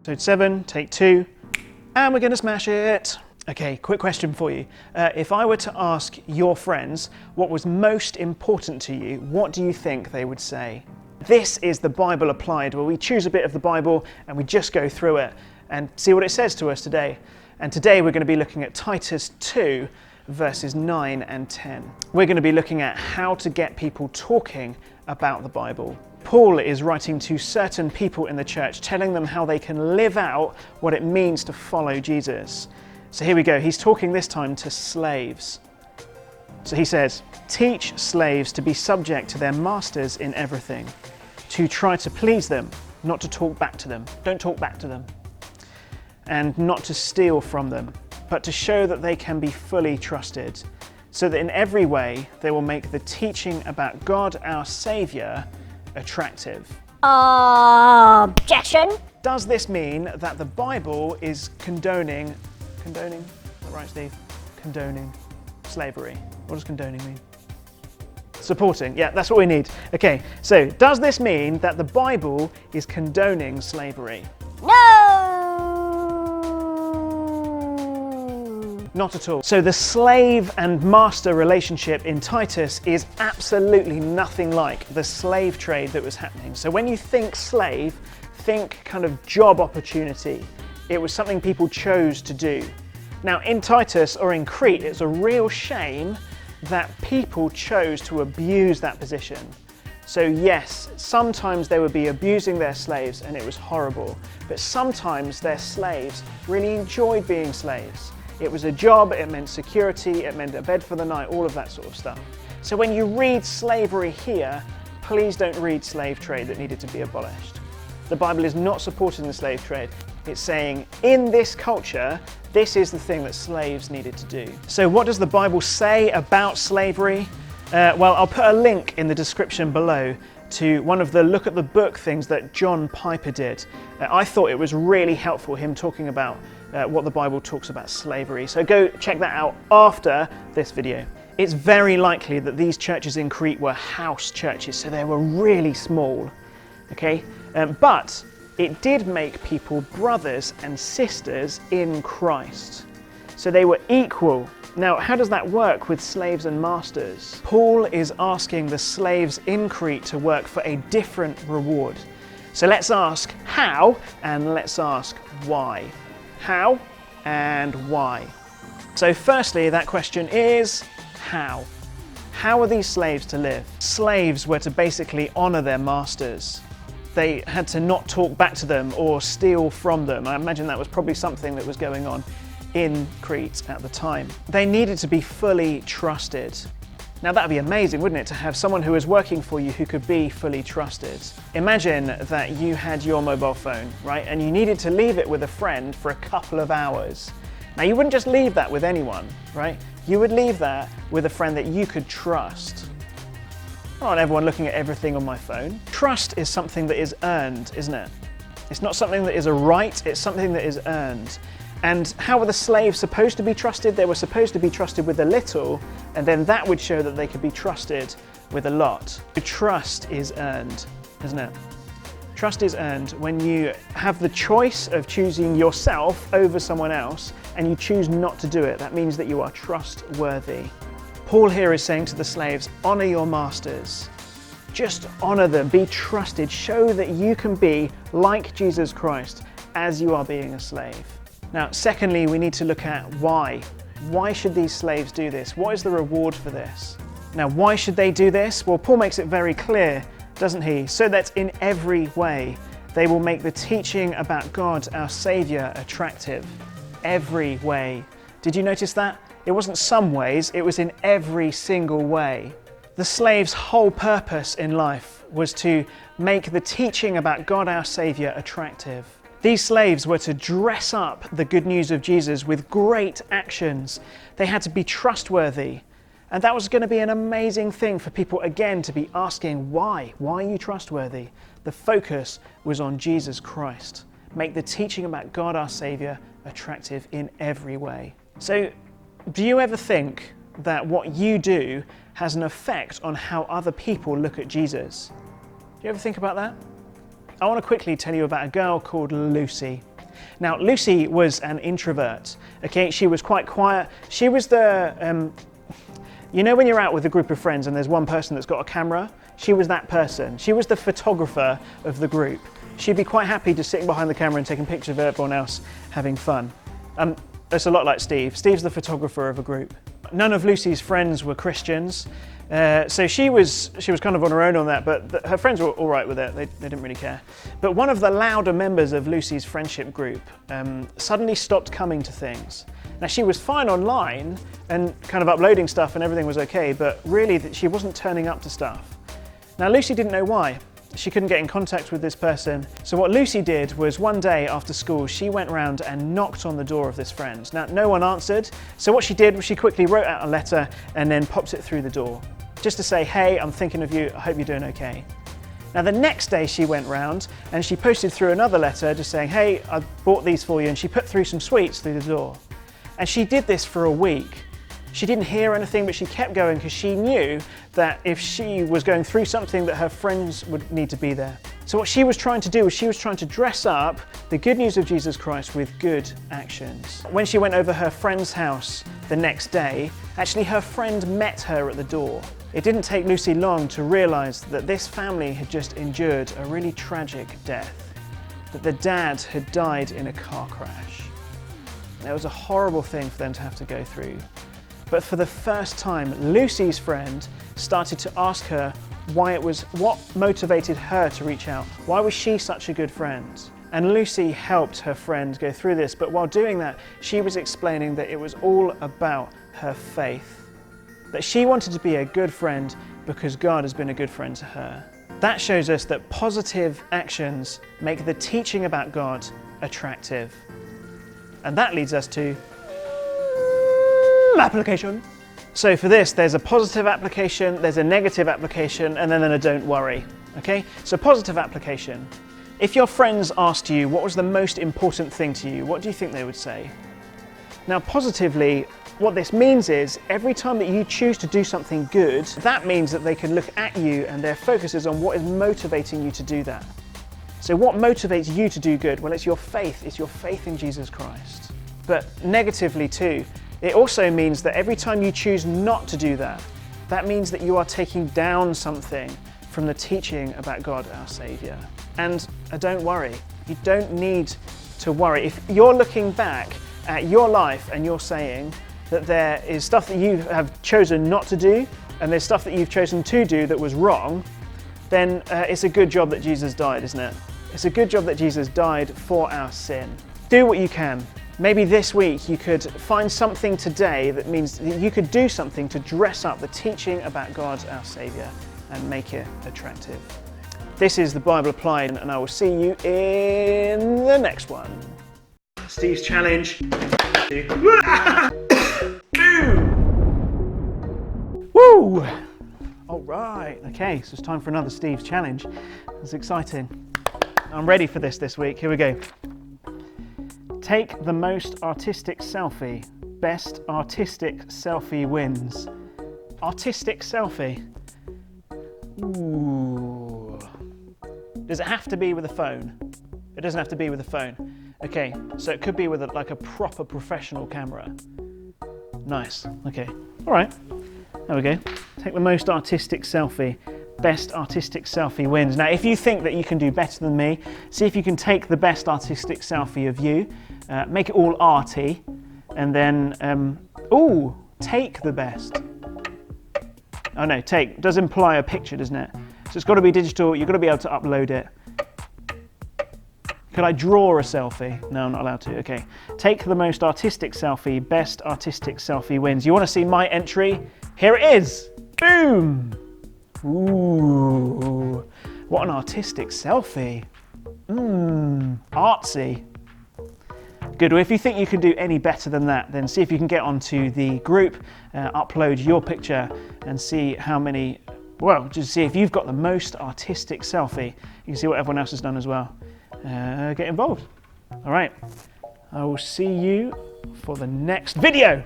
Episode 7, take 2, and we're going to smash it. Okay, quick question for you. If I were to ask your friends what was most important to you, what do you think they would say? This is the Bible Applied, where we choose a bit of the Bible and we just go through it and see what it says to us today. And today we're going to be looking at Titus 2, verses 9 and 10. We're going to be looking at how to get people talking about the Bible. Paul is writing to certain people in the church, telling them how they can live out what it means to follow Jesus. So here we go. He's talking this time to slaves. So he says, "Teach slaves to be subject to their masters in everything, to try to please them, not to talk back to them." Don't talk back to them. "And not to steal from them, but to show that they can be fully trusted, so that in every way they will make the teaching about God our Saviour attractive." Objection. Does this mean that the Bible is condoning, is that right, Steve? Condoning slavery. What does condoning mean? Supporting, yeah, that's what we need. Okay, so does this mean that the Bible is condoning slavery? No! Not at all. So the slave and master relationship in Titus is absolutely nothing like the slave trade that was happening. So when you think slave, think kind of job opportunity. It was something people chose to do. Now in Titus or in Crete, it's a real shame that people chose to abuse that position. So yes, sometimes they would be abusing their slaves and it was horrible, but sometimes their slaves really enjoyed being slaves. It was a job, it meant security, it meant a bed for the night, all of that sort of stuff. So when you read slavery here, please don't read slave trade that needed to be abolished. The Bible is not supporting the slave trade. It's saying, in this culture, this is the thing that slaves needed to do. So what does the Bible say about slavery? Well, I'll put a link in the description below to one of the look at the book things that John Piper did. I thought it was really helpful, him talking about what the Bible talks about slavery. So go check that out after this video. It's very likely that these churches in Crete were house churches, so they were really small, okay? But it did make people brothers and sisters in Christ. So they were equal. Now, how does that work with slaves and masters? Paul is asking the slaves in Crete to work for a different reward. So let's ask how, and let's ask why. How and why? So firstly, that question is how? How are these slaves to live? Slaves were to basically honor their masters. They had to not talk back to them or steal from them. I imagine that was probably something that was going on in Crete at the time. They needed to be fully trusted. Now that'd be amazing, wouldn't it, to have someone who was working for you who could be fully trusted. Imagine that you had your mobile phone, right, and you needed to leave it with a friend for a couple of hours. Now you wouldn't just leave that with anyone, right? You would leave that with a friend that you could trust. Not everyone looking at everything on my phone. Trust is something that is earned, isn't it? It's not something that is a right, it's something that is earned. And how were the slaves supposed to be trusted? They were supposed to be trusted with a little, and then that would show that they could be trusted with a lot. Trust is earned, isn't it? Trust is earned when you have the choice of choosing yourself over someone else, and you choose not to do it. That means that you are trustworthy. Paul here is saying to the slaves, honor your masters. Just honor them, be trusted, show that you can be like Jesus Christ as you are being a slave. Now, secondly, we need to look at why. Why should these slaves do this? What is the reward for this? Now, why should they do this? Well, Paul makes it very clear, doesn't he? So that in every way, they will make the teaching about God, our Saviour, attractive. Every way. Did you notice that? It wasn't some ways, it was in every single way. The slave's whole purpose in life was to make the teaching about God, our Saviour, attractive. These slaves were to dress up the good news of Jesus with great actions. They had to be trustworthy. And that was going to be an amazing thing for people, again, to be asking, why? Why are you trustworthy? The focus was on Jesus Christ. Make the teaching about God, our Saviour, attractive in every way. So, do you ever think that what you do has an effect on how other people look at Jesus? Do you ever think about that? I want to quickly tell you about a girl called Lucy. Now, Lucy was an introvert, okay? She was quite quiet. She was the, you know when you're out with a group of friends and there's one person that's got a camera? She was that person. She was the photographer of the group. She'd be quite happy just sitting behind the camera and taking pictures of everyone else having fun. It's a lot like Steve. Steve's the photographer of a group. None of Lucy's friends were Christians, so she was kind of on her own on that, but her friends were all right with it. They didn't really care. But one of the louder members of Lucy's friendship group suddenly stopped coming to things. Now, she was fine online and kind of uploading stuff and everything was okay, but really she wasn't turning up to stuff. Now, Lucy didn't know why. She couldn't get in contact with this person. So what Lucy did was one day after school, she went round and knocked on the door of this friend. Now, no one answered. So what she did was she quickly wrote out a letter and then popped it through the door, just to say, hey, I'm thinking of you. I hope you're doing okay. Now, the next day she went round and she posted through another letter just saying, hey, I bought these for you. And she put through some sweets through the door. And she did this for a week. She didn't hear anything, but she kept going because she knew that if she was going through something, that her friends would need to be there. So what she was trying to do was she was trying to dress up the good news of Jesus Christ with good actions. When she went over her friend's house the next day, actually her friend met her at the door. It didn't take Lucy long to realise that this family had just endured a really tragic death, that the dad had died in a car crash. It was a horrible thing for them to have to go through. But for the first time, Lucy's friend started to ask her what motivated her to reach out. Why was she such a good friend? And Lucy helped her friend go through this, but while doing that, she was explaining that it was all about her faith. That she wanted to be a good friend because God has been a good friend to her. That shows us that positive actions make the teaching about God attractive. And that leads us to application. So for this, there's a positive application, there's a negative application, and then a don't worry. Okay? So positive application. If your friends asked you what was the most important thing to you, what do you think they would say? Now, positively, what this means is every time that you choose to do something good, that means that they can look at you and their focus is on what is motivating you to do that. So what motivates you to do good? Well, it's your faith in Jesus Christ. But negatively too, it also means that every time you choose not to do that, that means that you are taking down something from the teaching about God, our Saviour. And don't worry, you don't need to worry. If you're looking back at your life and you're saying that there is stuff that you have chosen not to do and there's stuff that you've chosen to do that was wrong, then it's a good job that Jesus died, isn't it? It's a good job that Jesus died for our sin. Do what you can. Maybe this week you could find something today that means that you could do something to dress up the teaching about God, our Saviour, and make it attractive. This is the Bible Applied, and I will see you in the next one. Steve's challenge. Woo! All right, okay, so it's time for another Steve's challenge. It's exciting. I'm ready for this week. Here we go. Take the most artistic selfie. Best artistic selfie wins. Artistic selfie. Ooh. Does it have to be with a phone? It doesn't have to be with a phone. Okay, so it could be with like a proper professional camera. Nice, okay. All right, there we go. Take the most artistic selfie. Best artistic selfie wins. Now, if you think that you can do better than me, see if you can take the best artistic selfie of you, make it all arty, and then, take the best. Oh no, take does imply a picture, doesn't it? So it's got to be digital, you've got to be able to upload it. Could I draw a selfie? No, I'm not allowed to, okay. Take the most artistic selfie, best artistic selfie wins. You want to see my entry? Here it is! Boom! Ooh, what an artistic selfie. Artsy. Good, well if you think you can do any better than that, then see if you can get onto the group, upload your picture and see how many, well, just see if you've got the most artistic selfie. You can see what everyone else has done as well. Get involved. All right, I will see you for the next video.